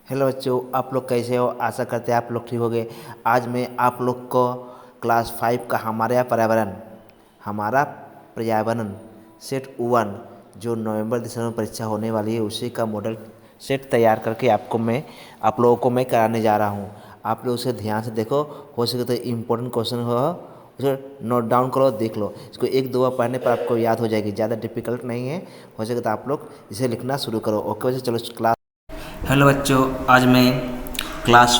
Hello बच्चों, आप लोग कैसे हो? आशा करते हैं आप लोग ठीक होंगे। आज मैं आप लोग को क्लास 5 का हमारा पर्यावरण सेट 1 जो नवंबर दिसंबर में परीक्षा होने वाली है उसी का मॉडल सेट तैयार करके आप लोगों को मैं कराने जा रहा हूँ। आप लोग उसे ध्यान से देखो, हो सके तो इम्पोर्टेंट क्वेश्चन हो उसे नोट डाउन करो, देख लो। इसको एक दो बार पढ़ने पर आपको याद हो जाएगी, ज़्यादा डिफिकल्ट नहीं है। हो सके तो आप लोग इसे लिखना शुरू करो। ओके बच्चों, चलो क्लास। हेलो बच्चों, आज मैं क्लास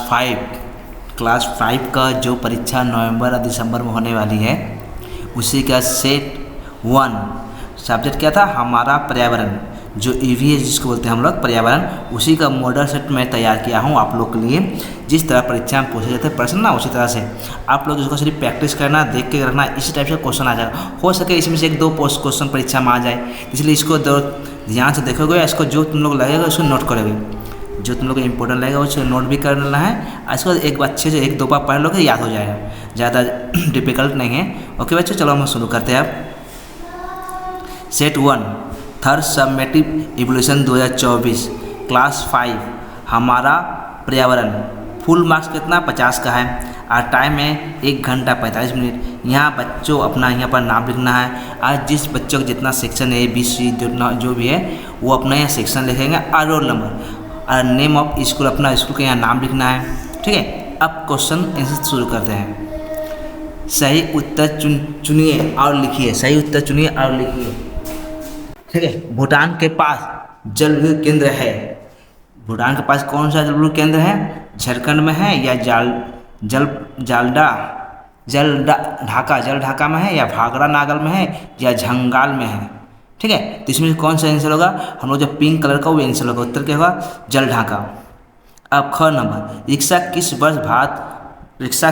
5 का जो परीक्षा नवंबर और दिसंबर में होने वाली है उसी का सेट 1 सब्जेक्ट क्या था, हमारा पर्यावरण, जो ईवीएस जिसको बोलते हैं हम लोग पर्यावरण, उसी का मॉडल सेट मैं तैयार किया हूँ आप लोग के लिए। जिस तरह परीक्षा में पूछे जाते हैं प्रश्न ना, उसी तरह से आप लोग इसको सिर्फ प्रैक्टिस करना, देख के रखना, इसी टाइप से क्वेश्चन आ जाएगा। हो सके इसमें से एक दो पोस्ट क्वेश्चन परीक्षा में आ जाए, इसलिए इसको ध्यान से देखोगे। इसको जो तुम लोग लगेगा उसको नोट करोगे, जो तुम लोग को इंपॉर्टेंट लगेगा उसको नोट भी कर लेना है। इसको एक अच्छे से एक दो बार पढ़ लोगे याद हो जाएगा, ज़्यादा डिफिकल्ट नहीं है। ओके बच्चों, चलो हम शुरू करते हैं अब। Set 1 third summative evolution 2024 class 5 हमारा पर्यावरण। फुल मार्क्स कितना 50 का है और टाइम है 1 घंटा 45 मिनट। यहाँ बच्चों अपना यहाँ पर नाम लिखना है। आज जिस बच्चों का जितना सेक्शन है ABC जो भी है वो अपना यहाँ सेक्शन लिखेंगे और रोल नंबर और नेम ऑफ स्कूल, अपना स्कूल का यहाँ नाम लिखना है। ठीक है, अब क्वेश्चन आंसर शुरू करते हैं। सही उत्तर चुनिए और लिखिए। सही उत्तर चुनिए और लिखिए। ठीक है, भूटान के पास जल विद्युत केंद्र है। भूटान के पास कौन सा जल विद्युत केंद्र है? झारखंड में है या जल ढाका में है या भागड़ा नागल में है या झंगाल में है। ठीक है, तो इसमें कौन सा आंसर होगा? हम लोग जो पिंक कलर का वो आंसर होगा। उत्तर क्या होगा? जल ढाका। अब ख नंबर, रिक्शा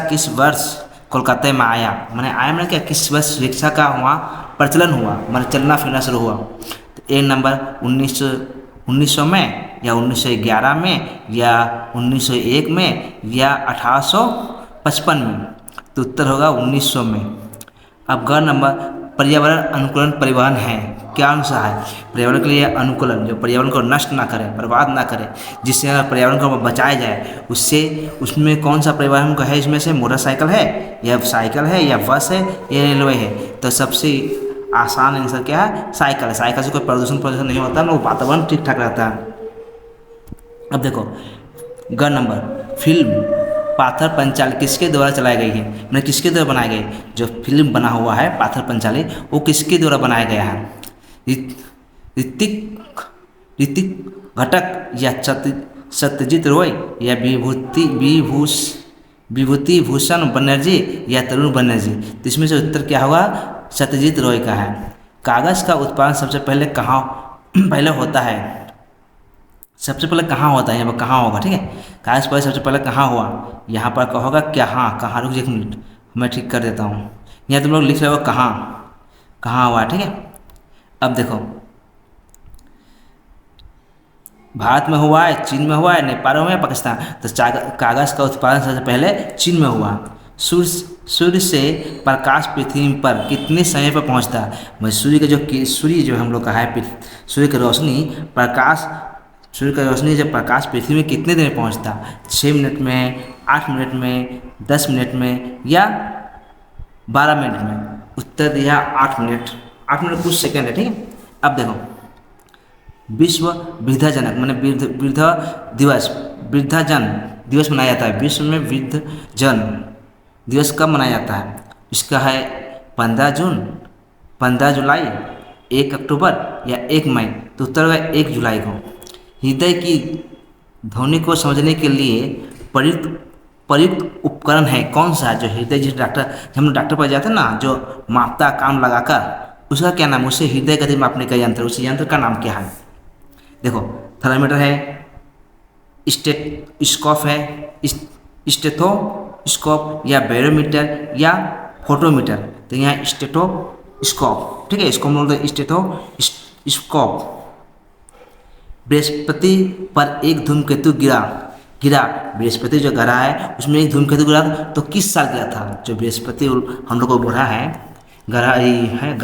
किस वर्ष कोलकाता में आया? मैंने आया मैंने क्या, किस वर्ष रिक्शा का वहाँ प्रचलन हुआ, मैंने चलना फिरना शुरू हुआ? तो ए नंबर 1900 में या 1911 में या 1901 में या 1855 में? तो उत्तर होगा 1900 में। अब ग नंबर, पर्यावरण अनुकूलन परिवहन है। क्या अनुसार है? पर्यावरण के लिए अनुकूलन, जो पर्यावरण को नष्ट ना करे, बर्बाद ना करे, जिससे पर्यावरण को बचाया जाए, उसमें कौन सा परिवहन का है? इसमें से मोटरसाइकिल है या साइकिल है या बस है या रेलवे है? तो सबसे आसान आंसर क्या है? साइकिल है। साइकिल से कोई प्रदूषण नहीं होता ना, वो वातावरण ठीक ठाक रहता है। अब देखो ग नंबर, फिल्म पाथर पंचाली किसके द्वारा चलाई गई है? मैंने किसके द्वारा बनाई गई? जो फिल्म बना हुआ है पाथर पंचाली वो किसके द्वारा बनाया गया है? ऋतिक घटक या सत्यजीत रॉय या विभूति भूषण बनर्जी या तरुण बनर्जी? तो इसमें से उत्तर क्या होगा? सत्यजीत रॉय का है। कागज़ का उत्पादन सबसे पहले पहले होता है? सबसे पहले कहाँ होता है? यहाँ पर कहाँ होगा? ठीक है, कागज पर सबसे पहले कहाँ हुआ? यहाँ पर कहोगा क्या? हाँ, कहाँ? रुक 1 मिनट, मैं ठीक कर देता हूँ। यहाँ तुम लोग लिख रहे हो कहाँ कहाँ हुआ। ठीक है, अब देखो भारत में हुआ है, चीन में हुआ है, नेपाल में हुआ है, पाकिस्तान। तो कागज़ का उत्पादन सबसे पहले चीन में हुआ। सूर्य से प्रकाश पृथ्वी पर कितने समय पर पहुँचता है? मैं सूर्य जो हम लोग का है, सूर्य की रोशनी जब प्रकाश पृथ्वी में कितने देर में पहुंचता? 6 मिनट में, 8 मिनट में, 10 मिनट में या 12 मिनट में? उत्तर दिया 8 मिनट। 8 मिनट कुछ सेकंड है। ठीक है, अब देखो विश्व वृद्धजन मैंने वृद्धजन दिवस मनाया जाता है। विश्व में वृद्धजन दिवस कब मनाया जाता है? इसका है 15 जून, 15 जुलाई, 1 अक्टूबर या 1 मई? तो उत्तर होगा 1 जुलाई को। हृदय की ध्वनि को समझने के लिए प्रयुक्त उपकरण है कौन सा? जो हृदय, जिस हम डॉक्टर पर जाते हैं ना, जो मापता कान लगाकर, उसका क्या नाम? उसे हृदय गति मापने का यंत्र, उस यंत्र का नाम क्या है? देखो थर्मामीटर है, स्टेथोस्कोप है, स्टेथोस्कोप या बैरोमीटर या फोटोमीटर? तो यहाँ स्टेथोस्कोप। ठीक है, इसको हम बोलते स्टेथोस्कोप। बृहस्पति पर एक धूमकेतु गिरा। बृहस्पति जो ग्रह है उसमें एक धूमकेतु गिरा, तो किस साल गिरा था? जो बृहस्पति हम लोग को ग्रह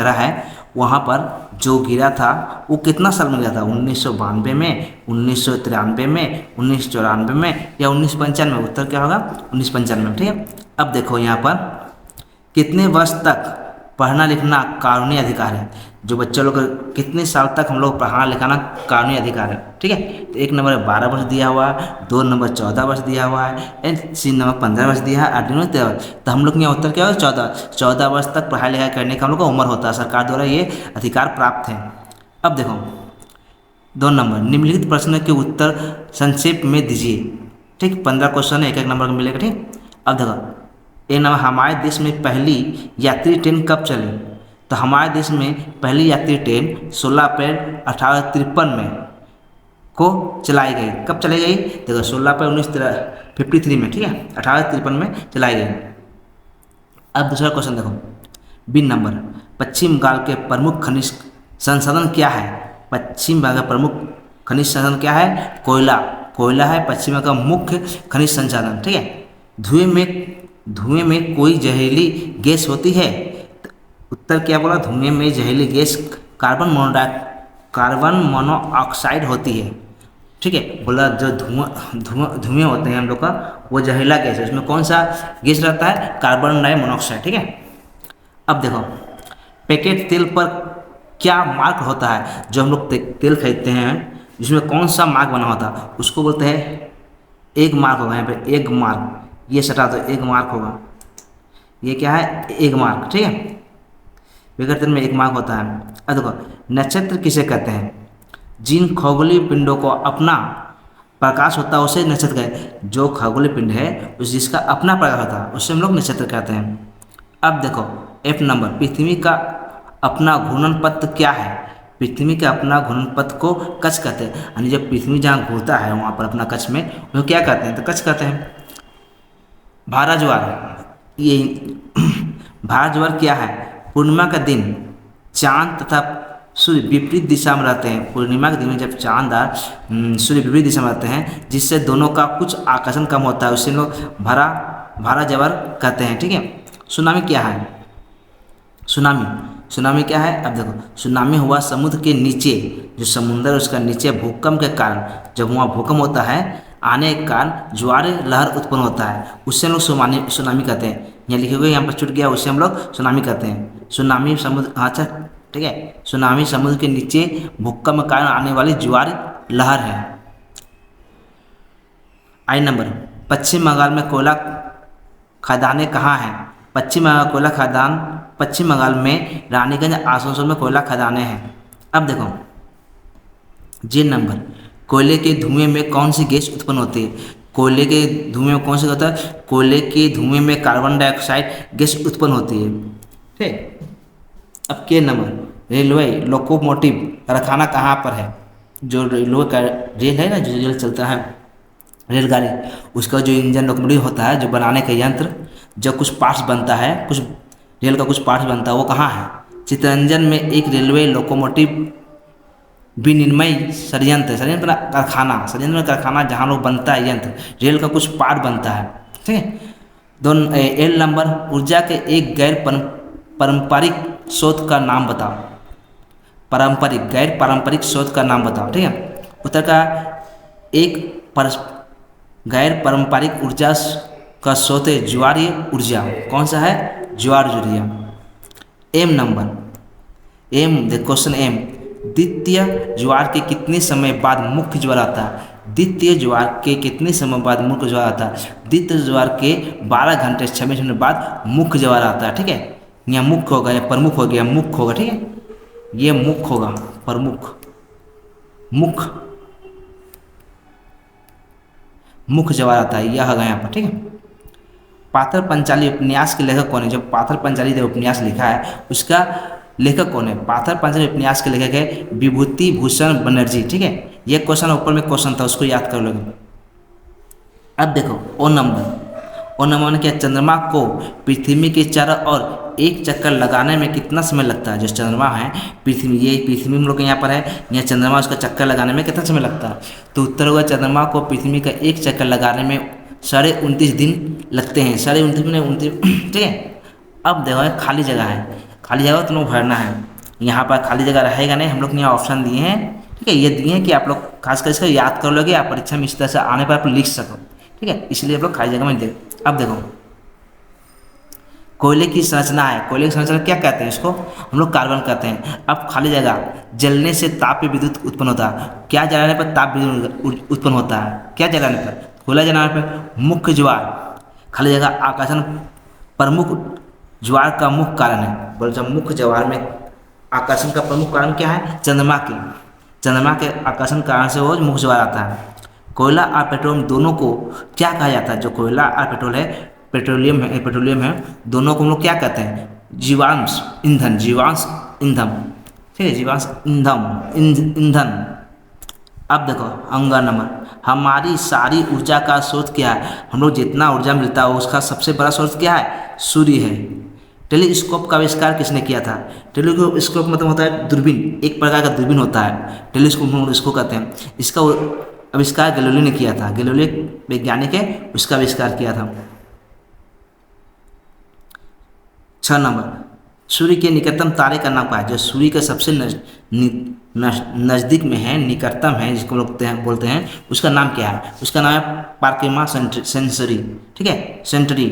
है वहाँ पर जो गिरा था वो कितना साल में गिरा था, 1992 में, 1993 में, 1994 में या 1995? उत्तर क्या होगा, 1995। ठीक है। अब देखो यहाँ पर कितने वर्ष तक पढ़ना लिखना कानूनी अधिकार है, जो बच्चे लोग कितने साल तक हम लोग पढ़ाना लिखाना कानूनी अधिकार है। ठीक है। तो 1 नंबर 12 वर्ष दिया हुआ है, 2 नंबर 14 वर्ष दिया हुआ है, एंड 3 नंबर 15 वर्ष दिया है, 8 नंबर 13 वर्ष। तो हम लोग यहाँ उत्तर क्या होगा, 14 वर्ष तक पढ़ाई लिखाई करने का हम लोग का उम्र होता है, सरकार द्वारा ये अधिकार प्राप्त है। अब देखो 2 नंबर, निम्नलिखित प्रश्न के उत्तर संक्षेप में दीजिए। ठीक, 15 क्वेश्चन है, 1-1 नंबर का मिलेगा। ठीक। अब देखो ए नंबर, हमारे देश में पहली यात्री ट्रेन कब चली? तो हमारे देश में पहली यात्री ट्रेन 16 अप्रैल 1853 में को चलाई गई। कब चलाई गई? देखो 16 अप्रैल 1953 में। ठीक है, 1853 में चलाई गई। अब दूसरा क्वेश्चन देखो, बी नंबर, पश्चिम बंगाल के प्रमुख खनिज संसाधन क्या है? पश्चिम बंगाल का प्रमुख खनिज संसाधन क्या है? कोयला है पश्चिम बंगाल का मुख्य खनिज संसाधन। ठीक है। धुएं में कोई जहरीली गैस होती है? उत्तर क्या बोला, धुएं में जहरीली गैस कार्बन मोनोऑक्साइड होती है। ठीक है। बोला जो धुएं होते हैं हम लोग का, वो जहरीला गैस है, उसमें कौन सा गैस रहता है? Carbon monoxide. ठीक है। अब देखो पैकेट तेल पर क्या मार्क होता है? जो हम लोग तेल खरीदते हैं जिसमें कौन सा मार्क बना होता है, उसको बोलते हैं एग मार्क होगा। यहाँ पे एग मार्क, ये सटा तो एग मार्क होगा। ये क्या है? Egg mark. ठीक है। पैकेट तेल में एक मार्क होता है। अब देखो नक्षत्र किसे कहते हैं? जिन खगोलीय पिंडों को अपना प्रकाश होता है उसे नक्षत्र कहते हैं। जो खगोलीय पिंड है उस जिसका अपना प्रकाश होता है उससे हम लोग नक्षत्र कहते हैं। अब देखो F नंबर, पृथ्वी का अपना घूर्णन पथ क्या है? पृथ्वी के अपना घूर्णन पथ को कक्ष कहते हैं, यानी जब पृथ्वी जहाँ घूरता है वहाँ पर अपना कक्ष में वो क्या कहते हैं? तो कक्ष कहते हैं। भारत ज्वार, ये भारत ज्वार क्या है? पूर्णिमा का दिन चांद तथा सूर्य विपरीत दिशा में रहते हैं। पूर्णिमा के दिन में जब चांद और सूर्य विपरीत दिशा में रहते हैं, जिससे दोनों का कुछ आकर्षण कम होता है, उससे लोग भारत ज्वार कहते हैं। ठीक है। सुनामी क्या है? सुनामी क्या है? अब देखो सुनामी हुआ समुद्र के नीचे, जो समुद्र है उसका नीचे भूकंप के कारण, जब वहाँ भूकंप होता है आने के कारण ज्वार लहर उत्पन्न होता है, उससे हम लोग सुनामी कहते हैं। यहाँ लिखे हुए यहाँ पर छूट गया, उससे हम लोग सुनामी कहते हैं। सुनामी समुद्र, अच्छा ठीक है, सुनामी समुद्र के नीचे भूकंप के कारण आने वाली ज्वार लहर है। आई नंबर, पश्चिम बंगाल में कोयला खदानें कहाँ हैं? पश्चिम बंगाल कोयला खदान, पश्चिम बंगाल में रानीगंज आसनसोल में कोयला खदानें हैं। अब देखो जे नंबर, कोयले के धुएं में कौन सी गैस उत्पन्न होती है? कोयले के धुएं में कौन सी होता है? कोयले के धुएं में कार्बन डाइऑक्साइड गैस उत्पन्न होती है। ठीक। अब के नंबर, रेलवे लोकोमोटिव कारखाना कहाँ पर है? जो रेलवे का रेल है ना, जो रेल चलता है रेलगाड़ी, उसका जो इंजन लोकोमोटिव होता है, जो बनाने का यंत्र, जब कुछ पार्ट्स बनता है, कुछ रेल का कुछ पार्ट्स बनता है, वो कहाँ है? चितरंजन में एक रेलवे लोकोमोटिव विनिर्माण संयंत्र कारखाना जहाँ लोग बनता है यंत्र, रेल का कुछ पार्ट बनता है। ठीक है। एल नंबर, ऊर्जा के एक गैर पारंपरिक स्रोत का नाम बताओ। गैर पारंपरिक स्रोत का नाम बताओ। ठीक है। उत्तर का एक गैर पारंपरिक ऊर्जा का स्रोत है ज्वारीय ऊर्जा। कौन सा है? ज्वार ऊर्जा। एम नंबर, क्वेश्चन एम, द्वितीय ज्वार के कितने समय बाद मुख्य ज्वार आता है? द्वितीय ज्वार के कितने समय बाद मुख्य ज्वार आता है? द्वितीय ज्वार के 12 घंटे 26 मिनट बाद मुख्य ज्वार आता है। ठीक है। यहाँ मुख्य होगा, या प्रमुख हो गया, मुख्य होगा। ठीक है। ये मुख्य होगा, प्रमुख, मुख्य ज्वार आता है, यह होगा यहाँ पर। ठीक है। पाथर पंचाली उपन्यास के लेखक कौन है? जो पाथर पंचाली उपन्यास लिखा है उसका लेखक कौन है? पाथर पंचाली उपन्यास के लेखक है विभूति भूषण बनर्जी। ठीक है। ये क्वेश्चन ऊपर में क्वेश्चन था, उसको याद कर लोगे। अब देखो ओ नंबर ने क्या, चंद्रमा को पृथ्वी के चारों ओर एक चक्कर लगाने में कितना समय लगता है? जो चंद्रमा है, पृथ्वी हम लोग यहाँ पर है, यहाँ चंद्रमा, उसका चक्कर लगाने में कितना समय लगता है? तो उत्तर होगा चंद्रमा को पृथ्वी का एक चक्कर लगाने में 29.5 दिन लगते हैं। 29.5 ठीक है। अब देखो खाली जगह है, खाली जगह तुम लोग भरना है। यहाँ पर खाली जगह रहेगा नहीं, हम लोग ने यहाँ ऑप्शन दिए हैं, ठीक है। ये दिए हैं कि आप लोग खासकर इसका याद कर लोगे, आप परीक्षा में इस तरह से आने पर आप लिख सको, ठीक है, इसलिए आप लोग खाली जगह में दे। अब देखो कोयले की संरचना है, कोयले की संरचना क्या कहते हैं, इसको हम लोग कार्बन कहते हैं। अब खाली जगह, जलने से ताप पे विद्युत उत्पन्न होता है, क्या जलाने पर ताप विद्युत उत्पन्न होता है, क्या जलाने पर, कोयला जलाने पर। मुख्य ज्वार, खाली जगह आकर्षण प्रमुख ज्वार का मुख्य कारण है, बोले जब मुख्य ज्वार में आकर्षण का प्रमुख कारण क्या है, चंद्रमा के आकर्षण कारण से वो मुख्य ज्वार आता है। कोयला और पेट्रोलियम दोनों को क्या कहा जाता है, जो कोयला और पेट्रोलियम है, दोनों को हम लोग क्या कहते हैं, जीवांश ईंधन, ठीक है, जीवांश ईंधन। अब देखो अंग नंबर, हमारी सारी ऊर्जा का स्रोत क्या है, हम लोग जितना ऊर्जा मिलता है उसका सबसे बड़ा स्रोत क्या है, सूर्य है। टेलीस्कोप का आविष्कार किसने किया था, टेलीस्कोप मतलब होता है दूरबीन, एक प्रकार का दूरबीन होता है, टेलीस्कोप हम लोग इसको कहते हैं। इसका आविष्कार गैलीलियो ने किया था, गैलीलियो वैज्ञानिक है, उसका आविष्कार किया था। 6 नंबर, सूर्य के निकटतम तारे का नाम क्या है, जो सूर्य के सबसे नज़दीक में है, निकटतम है, जिसको लोग बोलते हैं, उसका नाम क्या है, उसका नाम है पार्किमा सेंचुरी, ठीक है, सेंचुरी।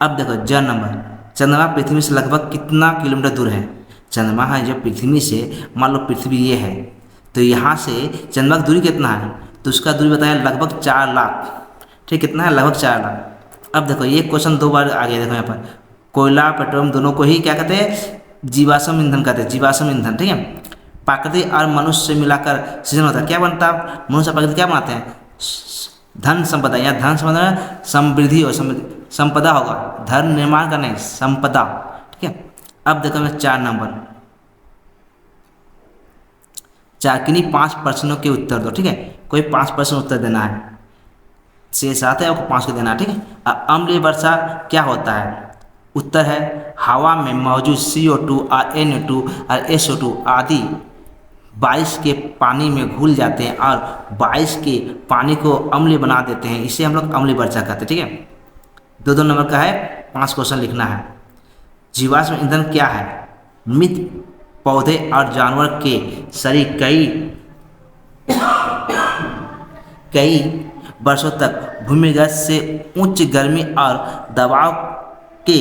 अब देखो ज नंबर, चंद्रमा पृथ्वी से लगभग कितना किलोमीटर दूर है, चंद्रमा है जो पृथ्वी से, मान लो पृथ्वी ये है तो यहाँ से चंद्रमा की दूरी कितना है, तो उसका दूरी बताया लगभग 4 लाख, ठीक, कितना है, लगभग 4 लाख। अब देखो ये क्वेश्चन 2 बार आ गया, देखो यहाँ पर कोयला पेट्रोलियम दोनों को ही क्या कहते हैं, जीवाश्म ईंधन कहते हैं, जीवाश्म ईंधन, ठीक है। प्रकृति और मनुष्य से मिलाकर सृजन होता है, क्या बनता है, मनुष्य प्रकृति क्या बनाते हैं, धन संपदा, या धन संपदा समृद्धि हो, संपदा होगा, धन निर्माण का नहीं, संपदा, ठीक है। अब देखो मैं 4 नंबर, 4 किन्हीं 5 प्रश्नों के उत्तर दो, ठीक है, कोई 5 प्रश्न उत्तर देना है, शेष आता है आपको 5 को देना है, ठीक है। अम्लीय वर्षा क्या होता है, उत्तर है हवा में मौजूद CO2 और NO2 और SO2 आदि बारिश के पानी में घुल जाते हैं और बारिश के पानी को अम्लीय बना देते हैं, इसे हम लोग अम्लीय वर्षा कहते हैं, ठीक है। 2 नंबर का है, 5 क्वेश्चन लिखना है। जीवाश्म ईंधन क्या है, मृत पौधे और जानवर के शरीर कई वर्षों तक भूमिगत से उच्च गर्मी और दबाव के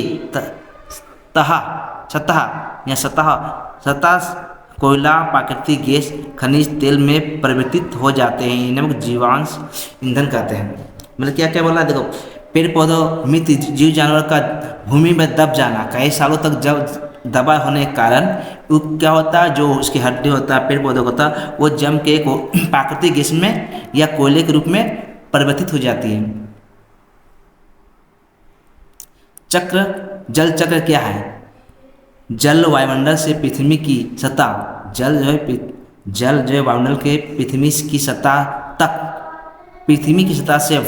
सतह कोयला, प्राकृतिक गैस, खनिज तेल में परिवर्तित हो जाते हैं, इन्हें हम जीवांश ईंधन कहते हैं। मतलब क्या क्या बोला है, देखो पेड़ पौधों, मृत जीव जानवर का भूमि में दब जाना, कई सालों तक जब दबा होने के कारण वो क्या होता है, जो उसकी हड्डी होता है, पेड़ पौधों का होता है, वो जम के प्राकृतिक गैस में या कोयले के रूप में परिवर्तित हो जाती है। चक्र, जल चक्र क्या है, जल वायुमंडल से पृथ्वी की सतह, जल जो है वायुमंडल के पृथ्वी की सतह तक, पृथ्वी की सतह से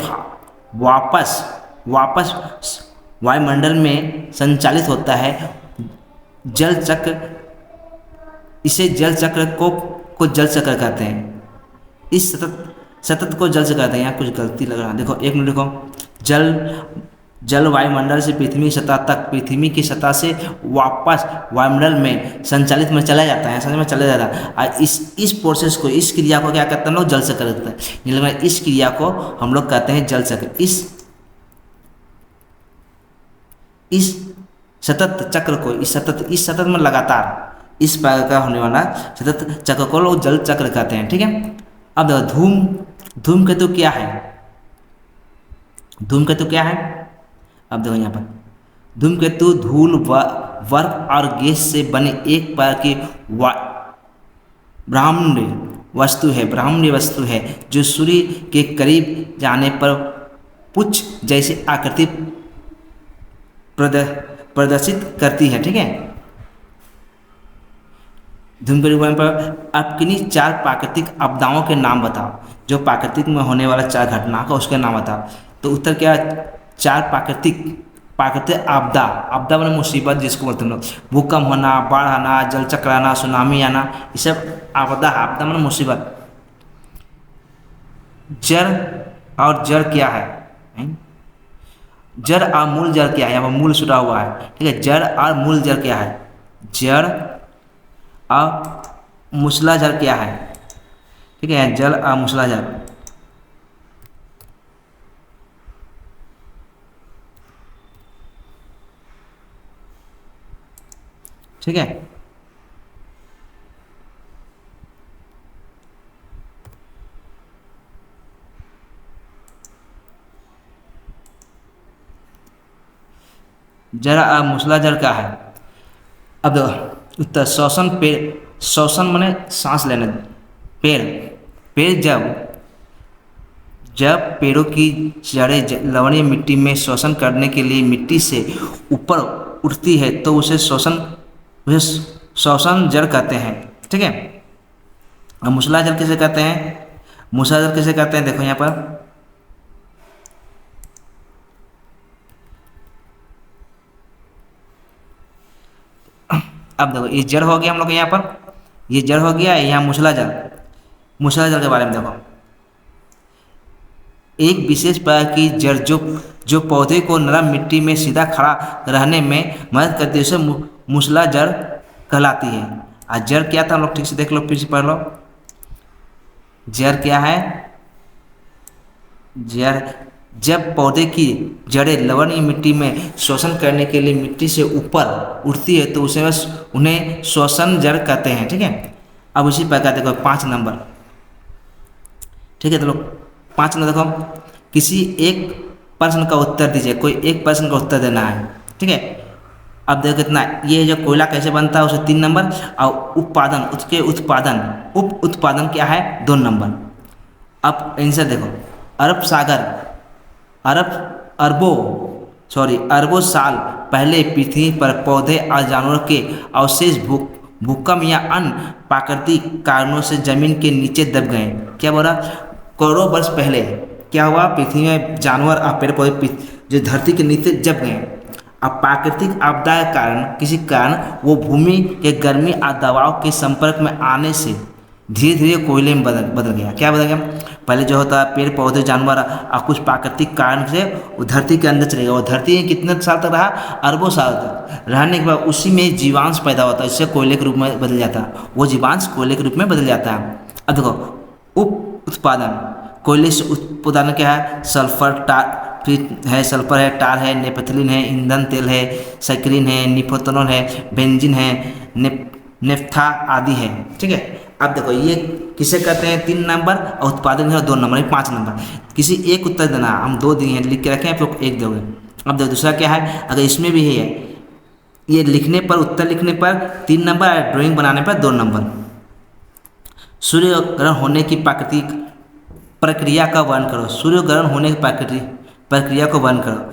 वापस वायुमंडल में संचालित होता है। जल चक्र, इसे जल चक्र को जल चक्र कहते हैं। इस सतत को जल चक्र कहते हैं। यहाँ कुछ गलती लग रहा है, देखो 1 मिनट देखो, जल वायुमंडल से पृथ्वी की सतह तक, पृथ्वी की सतह से वापस वायुमंडल में संचालित में चला जाता है, समझ में चला जाता है। और इस प्रोसेस को, इस क्रिया को क्या कहते हैं हम लोग, जल चक्र कहते हैं। इस क्रिया को हम लोग कहते हैं जल चक्र। इस सतत चक्र को, इस सतत में लगातार इस प्रकार का होने वाला सतत चक्र को लोग जल चक्र कहते हैं, ठीक है। अब धूमकेतु क्या है, धूमकेतु क्या है, अब देखो यहाँ पर धूमकेतु धूल, बर्फ और गैस से बने एक प्रकार की ब्रह्मांडीय वस्तु है जो सूर्य के करीब जाने पर पुच्छ जैसी आकृति प्रदर्शित करती है, ठीक है। धूमकेतु पर आप किन्हीं 4 प्राकृतिक आपदाओं के नाम बताओ, जो प्राकृतिक में होने वाला 4 घटना का उसके नाम बताओ। तो उत्तर क्या, 4 प्राकृतिक आपदा वाला मुसीबत जिसको बोलते हैं लोग, भूकंप होना, बाढ़ आना, जल चक्र आना, सुनामी आना, ये सब आपदा मतलब मुसीबत। जड़ क्या है, जड़ और मूल जड़ क्या है, यहाँ पर मूल छुटा हुआ है, ठीक है। जड़ और मूल जड़ क्या है, जड़ मूसलाधार क्या है, ठीक है, जल मूसलाधार, ठीक है। जल मूसलाधार क्या है। अब देखो उत्तर श्वसन, पेड़ श्वसन माने सांस लेना, पेड़ पेड़ जब पेड़ों की जड़ें लवणीय मिट्टी में श्वसन करने के लिए मिट्टी से ऊपर उठती है तो उसे श्वसन जड़ कहते हैं, ठीक है। अब मूसलाधार किसे कहते हैं, मूसलाधार किसे कहते हैं, देखो यहाँ पर अब देखो ये जड़ हो गया हम लोग यहाँ पर, ये जड़ हो गया, यहाँ मूसलाधार। मूसलाधार के बारे में देखो, एक विशेष प्रकार की जड़ जो पौधे को नरम मिट्टी में सीधा खड़ा रहने में मदद करती है, उसे मूसलाधार कहलाती है। और जड़ क्या था हम लोग ठीक से देख लो, फिर से पढ़ लो। जड़ क्या है, जड़ जब पौधे की जड़ें लवणीय मिट्टी में श्वसन करने के लिए मिट्टी से ऊपर उठती है तो उसे उन्हें श्वसन जड़ कहते हैं, ठीक है। अब उसी प्रकार देखो 5 नंबर, ठीक है। तो लोग 5 नंबर देखो, किसी एक प्रश्न का उत्तर दीजिए, कोई एक प्रश्न का उत्तर देना है, ठीक है। अब देखो कितना, ये जो कोयला कैसे बनता है उसे 3 नंबर, और उत्पादन, उसके उत्पादन, उप उत्पादन क्या है 2 नंबर। अब आंसर देखो, अरबों साल पहले पृथ्वी पर पौधे और जानवरों के अवशेष भूकंप या अन्य प्राकृतिक कारणों से जमीन के नीचे दब गए। क्या बोला, करोड़ों वर्ष पहले क्या हुआ, पृथ्वी में जानवर और पेड़ पौधे जो धरती के नीचे दब गए। अब प्राकृतिक आपदा के कारण, किसी कारण वो भूमि के गर्मी और दबाव के संपर्क में आने से धीरे धीरे कोयले में बदल गया। क्या बदल गया, पहले जो होता है पेड़ पौधे जानवर और कुछ प्राकृतिक कारण से वो धरती के अंदर चले गया। वो धरती में कितने साल तक रहा, अरबों साल तक रहने के बाद उसी में जीवांश पैदा होता है, इससे कोयले के रूप में बदल जाता है, वो जीवांश कोयले के रूप में बदल जाता है। अब देखो उप उत्पादन, कोयले से उत्पादन क्या है, सल्फर है, सल्फर है, टार है, नेपथलीन है, ईंधन तेल है, साइक्लिन है, निकोटिनॉल है, बेंजीन है, नेफ्था आदि है, ठीक है। अब देखो ये किसे कहते हैं 3 नंबर, और उत्पादन है 2 नंबर, 5 नंबर। किसी एक उत्तर देना, हम 2 दिए हैं, लिख के रखें, आप लोग 1 दोगे। अब देखो दूसरा क्या है, अगर इसमें भी है, ये लिखने पर, उत्तर लिखने पर 3 नंबर, और ड्राइंग बनाने पर 2 नंबर। सूर्य ग्रहण होने की प्राकृतिक प्रक्रिया का वर्णन करो। सूर्य ग्रहण होने की प्राकृतिक प्रक्रिया को वर्णन करो।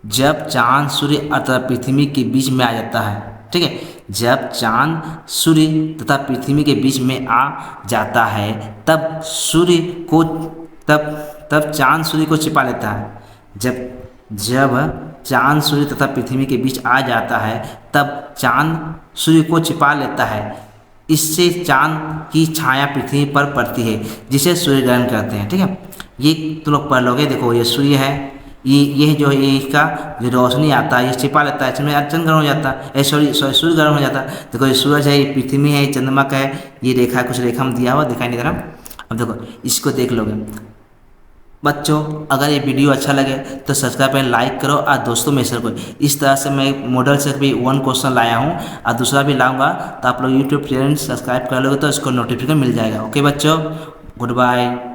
जब चांद सूर्य तथा पृथ्वी के बीच में आ जाता है, ठीक है। जब चांद सूर्य तथा पृथ्वी के बीच में आ जाता है तब चांद सूर्य को छिपा लेता है। जब चांद सूर्य तथा पृथ्वी के बीच आ जाता है तब चांद सूर्य को छिपा लेता है। इससे चांद की छाया पृथ्वी पर पड़ती है, जिसे सूर्य ग्रहण कहते हैं, ठीक है। ये तुम लोग पढ़ लोगे। देखो ये सूर्य है, ये जो है, ये इसका जो रोशनी आता है ये छिपा लेता है, इसमें चंद्र ग्रहण हो जाता है, सूर्य ग्रहण हो जाता है। देखो ये सूरज है, ये पृथ्वी है, ये चंद्रमा का है, ये रेखा, कुछ रेखा में दिया हुआ दिखाई नहीं दे रहा। अब देखो इसको देख लोगे बच्चों। अगर ये वीडियो अच्छा लगे तो सब्सक्राइब करें, लाइक करो और दोस्तों में शेयर करो। इस तरह से मैं मॉडल से भी 1 क्वेश्चन लाया हूँ और दूसरा भी लाऊंगा, तो आप लोग यूट्यूब चैनल सब्सक्राइब कर लोगे तो इसको नोटिफिकेशन मिल जाएगा। ओके बच्चों, गुड बाय।